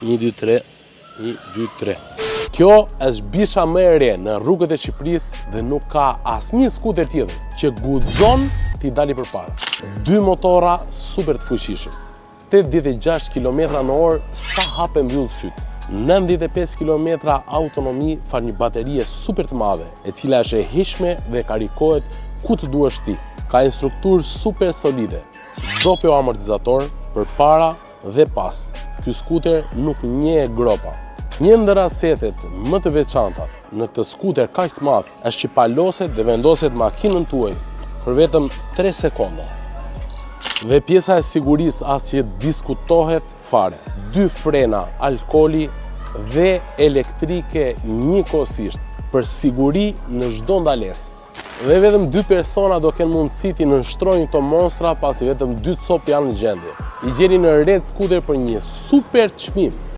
1, 2, 3, 1, 2, 3. Kjo është bisha më e re në rrugët e Shqipërisë dhe nuk ka asnjë skuter tjetër që guxon t'i dali përpara. 2 motora super të fuqishëm. 86 km/h sa hape mbyll syt. 95 km autonomi fal një baterie super të madhe, e cila është e hishme dhe karikohet ku të duash ti. Ka një strukturë super solide, doppio amortizator përpara dhe pas. Ky skuter nuk njeh gropa. Një ndër asetet më të veçanta në këtë skuter kaq të madh është që paloset dhe vendoset makinën tuaj për vetëm 3 sekonda. Dhe pjesa e sigurisë asnjë diskutohet fare. 2 frena alkooli dhe elektrike njëkohësisht për siguri në çdo ndalesë. Dhe vetëm 2 persona do kenë mundësi t'i nënshtrojnë këto monstra pasi vetëm 2 copë janë në gjendje. I gjeni në Red Scooter për një super çmim.